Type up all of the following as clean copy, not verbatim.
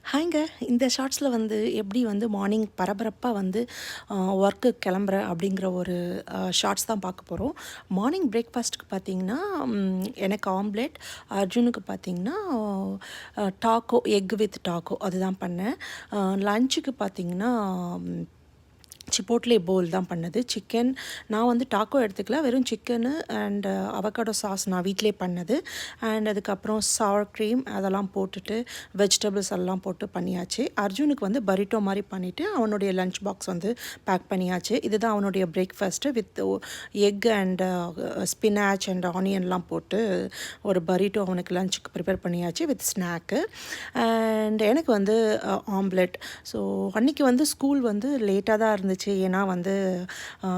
ஹாய்ங்க. இந்த ஷார்ட்ஸில் வந்து எப்படி வந்து மார்னிங் பரபரப்பாக வந்து ஒர்க்கு கிளம்புற அப்படிங்கிற ஒரு ஷார்ட்ஸ் தான் பார்க்க போகிறோம். மார்னிங் பிரேக்ஃபாஸ்ட்டுக்கு பார்த்தீங்கன்னா, எனக்கு ஆம்லேட், அர்ஜுனுக்கு பார்த்தீங்கன்னா டாக்கோ, எக் வித் டாக்கோ அதுதான் பண்ணேன். லஞ்சுக்கு பார்த்தீங்கன்னா சிப்போட்லே போல் தான் பண்ணது. சிக்கன் நான் வந்து டாக்கோ எடுத்துக்கல, வெறும் சிக்கனு அண்ட் அவகாடோ சாஸ் நான் வீட்டிலே பண்ணது. அண்ட் அதுக்கப்புறம் சவர் க்ரீம் அதெல்லாம் போட்டுட்டு வெஜிடபிள்ஸ் எல்லாம் போட்டு பண்ணியாச்சு. அர்ஜுனுக்கு வந்து பரிட்டோ மாதிரி பண்ணிவிட்டு அவனுடைய லஞ்ச் பாக்ஸ் வந்து பேக் பண்ணியாச்சு. இதுதான் அவனுடைய breakfast with egg and spinach and ஆனியன்லாம் போட்டு ஒரு பரிட்டோ அவனுக்கு லஞ்சுக்கு ப்ரிப்பேர் பண்ணியாச்சு வித் ஸ்நாக்கு. அண்ட் எனக்கு வந்து ஆம்லெட். ஸோ அன்றைக்கி வந்து ஸ்கூல் வந்து லேட்டாக தான் இருந்துச்சு. ஏன்னா வந்து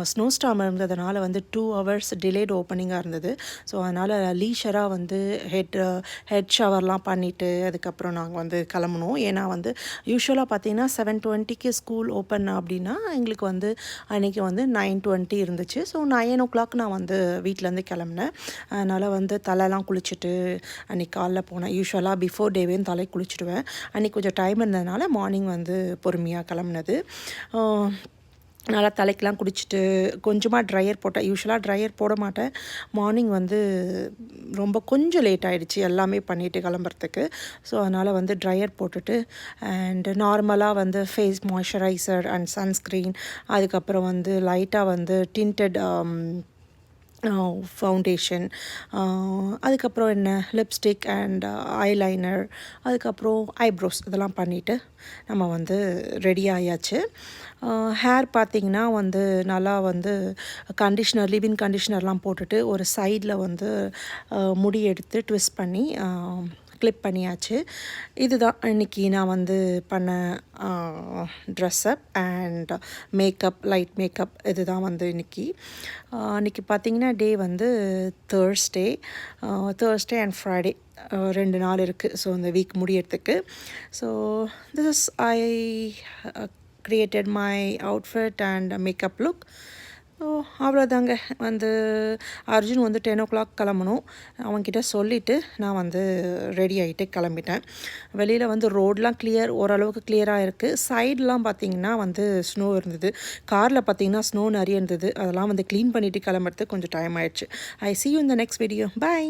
ஸ்னோ ஸ்டார்ம் இருந்ததுனால வந்து 2 hours டிலேட் ஓப்பனிங்காக இருந்தது. ஸோ அதனால் லீஷராக வந்து ஹெட் ஷவர்லாம் பண்ணிவிட்டு அதுக்கப்புறம் நாங்கள் வந்து கிளம்புனோம். ஏன்னா வந்து யூஸ்வலாக பார்த்தீங்கன்னா 7:20க்கு ஸ்கூல் ஓப்பன் அப்படின்னா எங்களுக்கு வந்து அன்றைக்கி வந்து 9:20 இருந்துச்சு. ஸோ 9 o'clock நான் வந்து வீட்டிலேருந்து கிளம்புனேன். அதனால் வந்து தலைலாம் குளிச்சுட்டு அன்றைக்கி காலைல போனேன். யூஸ்வலாக பிஃபோர் டேவே தலை குளிச்சுடுவேன். அன்றைக்கி கொஞ்சம் டைம் இருந்ததுனால மார்னிங் வந்து பொறுமையாக கிளம்புனது. நல்லா தலைக்கெலாம் குளிச்சுட்டு கொஞ்சமாக ட்ரையர் போட்டேன். யூஸ்வலாக ட்ரையர் போட மாட்டேன். மார்னிங் வந்து ரொம்ப கொஞ்சம் லேட் ஆகிடுச்சு எல்லாமே பண்ணிவிட்டு கிளம்புறதுக்கு. ஸோ அதனால் வந்து ட்ரையர் போட்டுட்டு அண்ட் நார்மலாக வந்து ஃபேஸ் மாய்ஸ்சரைசர் அண்ட் சன்ஸ்க்ரீன், அதுக்கப்புறம் வந்து லைட்டாக வந்து டிண்டட் ஃபவுண்டேஷன், அதுக்கப்புறம் என்ன லிப்ஸ்டிக் அண்ட் ஐலைனர், அதுக்கப்புறம் ஐப்ரோஸ் இதெல்லாம் பண்ணிவிட்டு நம்ம வந்து ரெடி ஆயாச்சு. ஹேர் பார்த்திங்கன்னா வந்து நல்லா வந்து கண்டிஷ்னர், லிவின் கண்டிஷ்னர்லாம் போட்டுட்டு ஒரு சைடில் வந்து முடி எடுத்து ட்விஸ்ட் பண்ணி கிளிப் பண்ணியாச்சு. இதுதான் இன்றைக்கி நான் வந்து பண்ண dress up and makeup, light makeup. இதுதான் வந்து இன்றைக்கி பார்த்திங்கன்னா டே வந்து தேர்ஸ்டே அண்ட் ஃப்ரைடே 2 நாள் இருக்குது. ஸோ இந்த வீக் முடியறதுக்கு. So this is I created my outfit and makeup look. So அவ்வளோதாங்க. வந்து அர்ஜுன் வந்து 10 o'clock கிளம்பணும். அவன்கிட்ட சொல்லிவிட்டு நான் வந்து ரெடி ஆகிட்டு கிளம்பிட்டேன். வெளியில் வந்து ரோடெலாம் ஓரளவுக்கு கிளியராக இருக்குது. சைட்லாம் பார்த்திங்கன்னா வந்து ஸ்னோ இருந்தது. காரில் பார்த்திங்கன்னா ஸ்னோ நிறைய இருந்தது. அதெல்லாம் வந்து க்ளீன் பண்ணிவிட்டு கிளம்புறதுக்கு கொஞ்சம் டைம் ஆயிடுச்சு. ஐ see you in the next video. Bye.